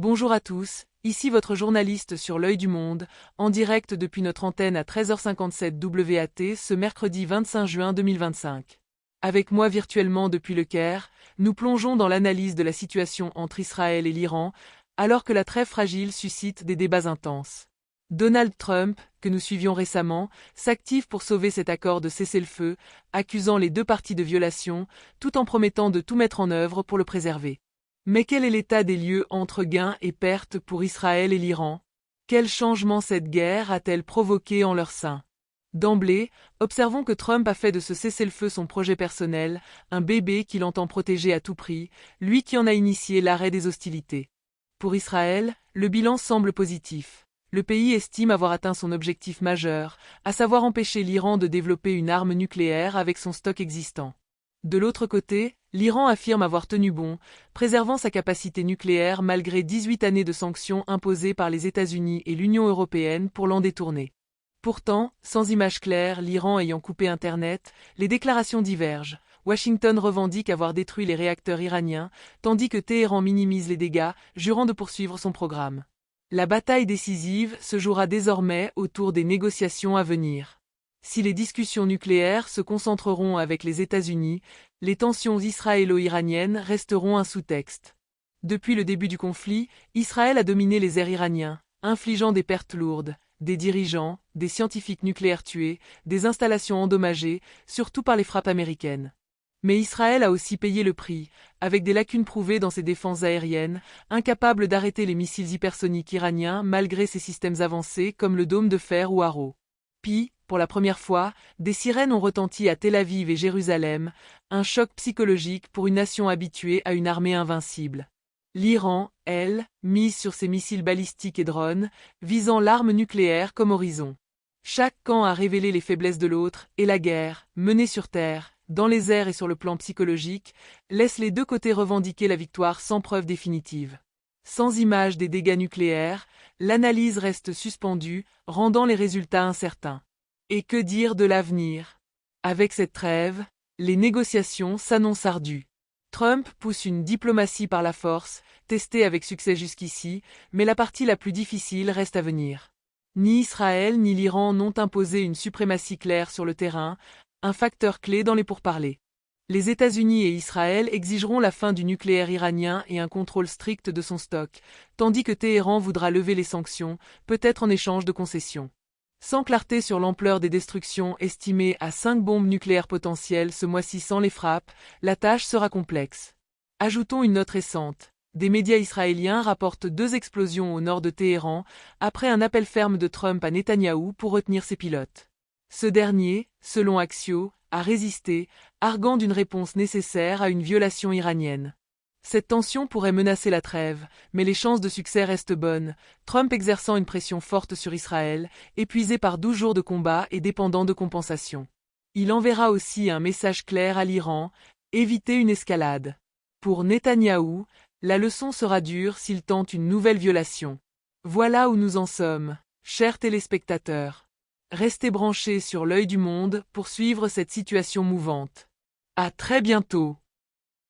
Bonjour à tous, ici votre journaliste sur l'Œil du Monde, en direct depuis notre antenne à 13h57 WAT ce mercredi 25 juin 2025. Avec moi virtuellement depuis le Caire, nous plongeons dans l'analyse de la situation entre Israël et l'Iran, alors que la trêve fragile suscite des débats intenses. Donald Trump, que nous suivions récemment, s'active pour sauver cet accord de cessez-le-feu, accusant les deux parties de violation, tout en promettant de tout mettre en œuvre pour le préserver. Mais quel est l'état des lieux entre gains et pertes pour Israël et l'Iran? Quel changement cette guerre a-t-elle provoqué en leur sein? D'emblée, observons que Trump a fait de ce cessez-le-feu son projet personnel, un bébé qu'il entend protéger à tout prix, lui qui en a initié l'arrêt des hostilités. Pour Israël, le bilan semble positif. Le pays estime avoir atteint son objectif majeur, à savoir empêcher l'Iran de développer une arme nucléaire avec son stock existant. De l'autre côté, l'Iran affirme avoir tenu bon, préservant sa capacité nucléaire malgré 18 années de sanctions imposées par les États-Unis et l'Union européenne pour l'en détourner. Pourtant, sans image claire, l'Iran ayant coupé Internet, les déclarations divergent. Washington revendique avoir détruit les réacteurs iraniens, tandis que Téhéran minimise les dégâts, jurant de poursuivre son programme. La bataille décisive se jouera désormais autour des négociations à venir. Si les discussions nucléaires se concentreront avec les États-Unis, les tensions israélo-iraniennes resteront un sous-texte. Depuis le début du conflit, Israël a dominé les airs iraniens, infligeant des pertes lourdes, des dirigeants, des scientifiques nucléaires tués, des installations endommagées, surtout par les frappes américaines. Mais Israël a aussi payé le prix, avec des lacunes prouvées dans ses défenses aériennes, incapable d'arrêter les missiles hypersoniques iraniens malgré ses systèmes avancés comme le dôme de fer ou Arrow. Puis, pour la première fois, des sirènes ont retenti à Tel Aviv et Jérusalem, un choc psychologique pour une nation habituée à une armée invincible. L'Iran, elle, mise sur ses missiles balistiques et drones, visant l'arme nucléaire comme horizon. Chaque camp a révélé les faiblesses de l'autre, et la guerre, menée sur terre, dans les airs et sur le plan psychologique, laisse les deux côtés revendiquer la victoire sans preuve définitive. Sans image des dégâts nucléaires, l'analyse reste suspendue, rendant les résultats incertains. Et que dire de l'avenir? Avec cette trêve, les négociations s'annoncent ardues. Trump pousse une diplomatie par la force, testée avec succès jusqu'ici, mais la partie la plus difficile reste à venir. Ni Israël ni l'Iran n'ont imposé une suprématie claire sur le terrain, un facteur clé dans les pourparlers. Les États-Unis et Israël exigeront la fin du nucléaire iranien et un contrôle strict de son stock, tandis que Téhéran voudra lever les sanctions, peut-être en échange de concessions. Sans clarté sur l'ampleur des destructions estimées à 5 bombes nucléaires potentielles ce mois-ci sans les frappes, la tâche sera complexe. Ajoutons une note récente. Des médias israéliens rapportent 2 explosions au nord de Téhéran, après un appel ferme de Trump à Netanyahou pour retenir ses pilotes. Ce dernier, selon Axios, a résisté, arguant d'une réponse nécessaire à une violation iranienne. Cette tension pourrait menacer la trêve, mais les chances de succès restent bonnes, Trump exerçant une pression forte sur Israël, épuisé par 12 jours de combat et dépendant de compensation. Il enverra aussi un message clair à l'Iran, éviter une escalade. Pour Netanyahou, la leçon sera dure s'il tente une nouvelle violation. Voilà où nous en sommes, chers téléspectateurs. Restez branchés sur l'Œil du Monde pour suivre cette situation mouvante. À très bientôt.